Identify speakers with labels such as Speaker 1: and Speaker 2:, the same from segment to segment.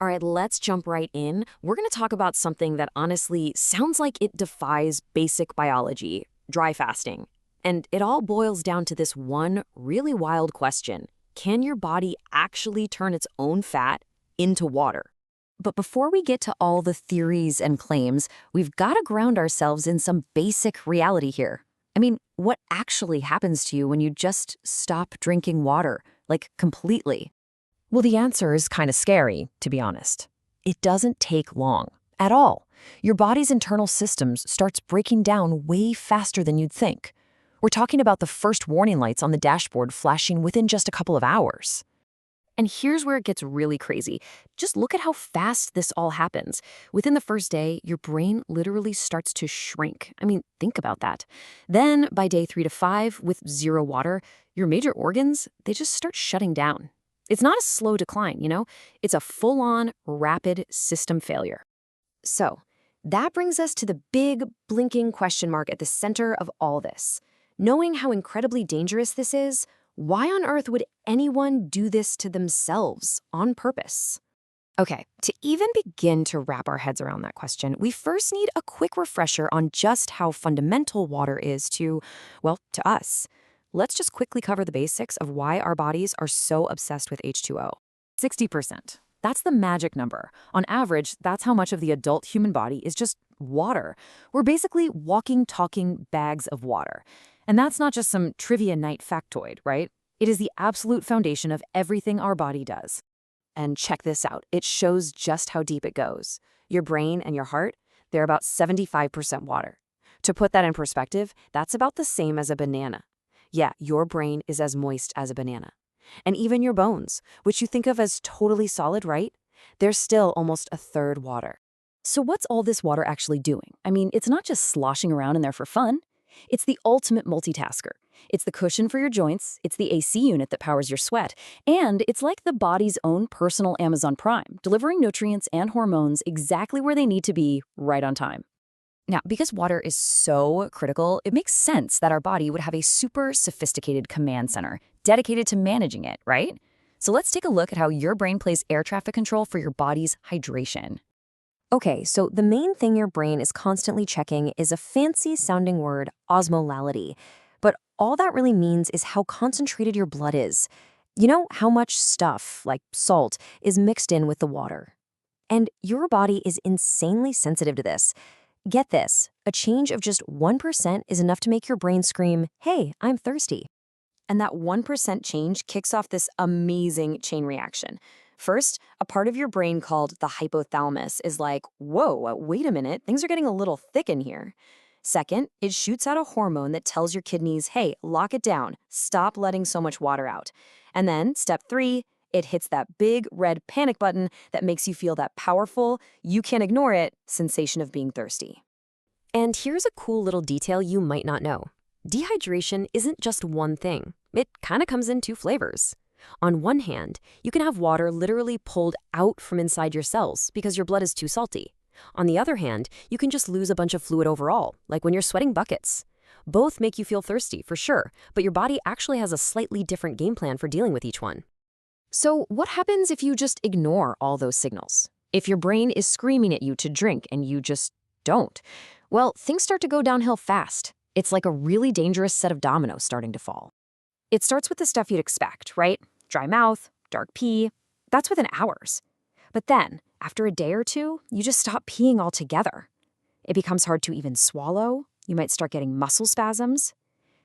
Speaker 1: All right, let's jump right in. We're going to talk about something that honestly sounds like it defies basic biology, dry fasting. And it all boils down to this one really wild question. Can your body actually turn its own fat into water? But before we get to all the theories and claims, we've got to ground ourselves in some basic reality here. I mean, what actually happens to you when you just stop drinking water, like completely? Well, the answer is kind of scary, to be honest. It doesn't take long at all. Your body's internal systems starts breaking down way faster than you'd think. We're talking about the first warning lights on the dashboard flashing within just a couple of hours. And here's where it gets really crazy. Just look at how fast this all happens. Within the first day, your brain literally starts to shrink. I mean, think about that. Then by day 3 to 5, with zero water, your major organs, they just start shutting down. It's not a slow decline, It's a full-on, rapid system failure. So, that brings us to the big, blinking question mark at the center of all this. Knowing how incredibly dangerous this is, why on earth would anyone do this to themselves on purpose? Okay, to even begin to wrap our heads around that question, we first need a quick refresher on just how fundamental water is to us. Let's just quickly cover the basics of why our bodies are so obsessed with H2O. 60%. That's the magic number. On average, that's how much of the adult human body is just water. We're basically walking, talking bags of water. And that's not just some trivia night factoid, right? It is the absolute foundation of everything our body does. And check this out. It shows just how deep it goes. Your brain and your heart, they're about 75% water. To put that in perspective, that's about the same as a banana. Yeah, your brain is as moist as a banana. And even your bones, which you think of as totally solid, right? They're still almost a third water. So what's all this water actually doing? I mean, it's not just sloshing around in there for fun. It's the ultimate multitasker. It's the cushion for your joints, it's the AC unit that powers your sweat, and it's like the body's own personal Amazon Prime, delivering nutrients and hormones exactly where they need to be, right on time. Now, because water is so critical, it makes sense that our body would have a super sophisticated command center dedicated to managing it, right? So let's take a look at how your brain plays air traffic control for your body's hydration. Okay, so the main thing your brain is constantly checking is a fancy-sounding word, osmolality. But all that really means is how concentrated your blood is. You know how much stuff, like salt, is mixed in with the water. And your body is insanely sensitive to this. Get this, a change of just 1% is enough to make your brain scream, "Hey, I'm thirsty." And that 1% change kicks off this amazing chain reaction. First, a part of your brain called the hypothalamus is like, whoa, wait a minute, things are getting a little thick in here. Second, it shoots out a hormone that tells your kidneys, hey, lock it down, stop letting so much water out. And then, step 3, it hits that big red panic button that makes you feel that powerful, you can't ignore it, sensation of being thirsty. And here's a cool little detail you might not know. Dehydration isn't just one thing. It kind of comes in two flavors. On one hand, you can have water literally pulled out from inside your cells because your blood is too salty. On the other hand, you can just lose a bunch of fluid overall, like when you're sweating buckets. Both make you feel thirsty, for sure, but your body actually has a slightly different game plan for dealing with each one. So what happens if you just ignore all those signals? If your brain is screaming at you to drink and you just don't? Well, things start to go downhill fast. It's like a really dangerous set of dominoes starting to fall. It starts with the stuff you'd expect, right? Dry mouth, dark pee. That's within hours. But then, after a day or two, you just stop peeing altogether. It becomes hard to even swallow. You might start getting muscle spasms.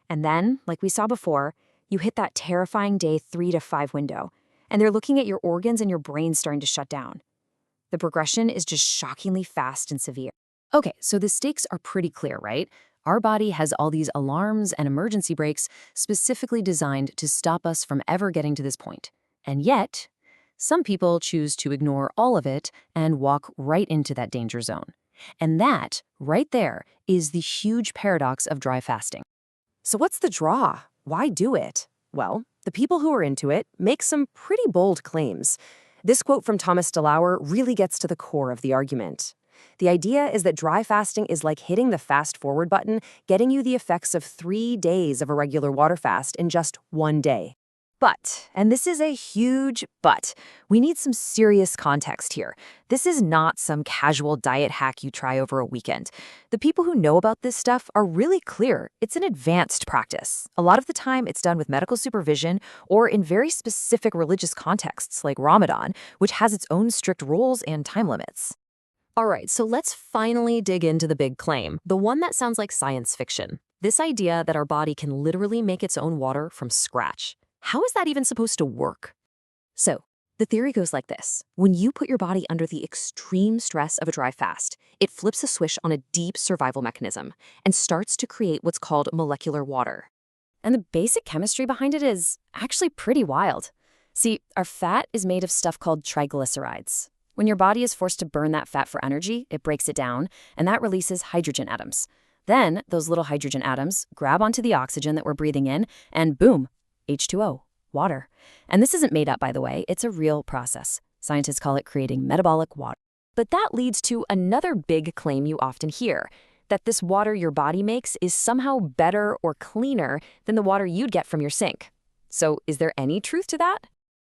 Speaker 1: And then, like we saw before, you hit that terrifying day 3 to 5 window, and they're looking at your organs and your brain starting to shut down. The progression is just shockingly fast and severe. Okay, so the stakes are pretty clear, right? Our body has all these alarms and emergency brakes specifically designed to stop us from ever getting to this point. And yet, some people choose to ignore all of it and walk right into that danger zone. And that, right there, is the huge paradox of dry fasting. So what's the draw? Why do it? Well, the people who are into it make some pretty bold claims. This quote from Thomas DeLauer really gets to the core of the argument. The idea is that dry fasting is like hitting the fast forward button, getting you the effects of 3 days of a regular water fast in just one day.
Speaker 2: But, and this is a huge but, we need some serious context here. This is not some casual diet hack you try over a weekend. The people who know about this stuff are really clear. It's an advanced practice. A lot of the time, it's done with medical supervision or in very specific religious contexts like Ramadan, which has its own strict rules and time limits.
Speaker 1: All right, so let's finally dig into the big claim, the one that sounds like science fiction. This idea that our body can literally make its own water from scratch. How is that even supposed to work? So, the theory goes like this. When you put your body under the extreme stress of a dry fast, it flips a switch on a deep survival mechanism and starts to create what's called molecular water. And the basic chemistry behind it is actually pretty wild. See, our fat is made of stuff called triglycerides. When your body is forced to burn that fat for energy, it breaks it down, and that releases hydrogen atoms. Then, those little hydrogen atoms grab onto the oxygen that we're breathing in, and boom, H2O, water. And this isn't made up, by the way. It's a real process. Scientists call it creating metabolic water. But that leads to another big claim you often hear, that this water your body makes is somehow better or cleaner than the water you'd get from your sink. So is there any truth to that?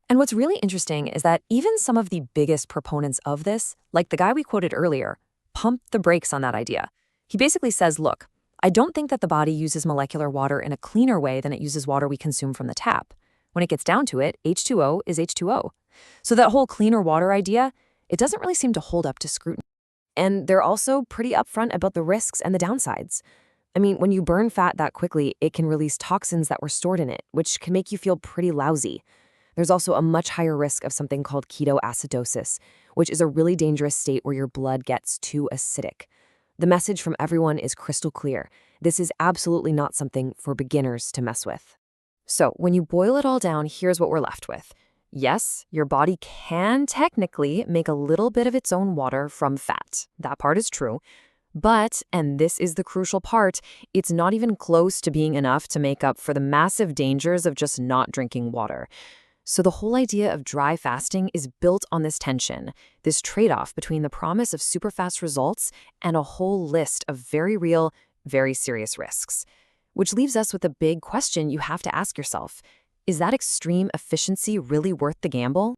Speaker 1: And what's really interesting is that even some of the biggest proponents of this, like the guy we quoted earlier, pump the brakes on that idea. He basically says, look, I don't think that the body uses molecular water in a cleaner way than it uses water we consume from the tap. When it gets down to it, H2O is H2O. So that whole cleaner water idea, it doesn't really seem to hold up to scrutiny. And they're also pretty upfront about the risks and the downsides. I mean, when you burn fat that quickly, it can release toxins that were stored in it, which can make you feel pretty lousy. There's also a much higher risk of something called ketoacidosis, which is a really dangerous state where your blood gets too acidic. The message from everyone is crystal clear. This is absolutely not something for beginners to mess with. So when you boil it all down, here's what we're left with. Yes, your body can technically make a little bit of its own water from fat. That part is true. But, and this is the crucial part, it's not even close to being enough to make up for the massive dangers of just not drinking water. So the whole idea of dry fasting is built on this tension, this trade-off between the promise of super fast results and a whole list of very real, very serious risks. Which leaves us with a big question you have to ask yourself. Is that extreme efficiency really worth the gamble?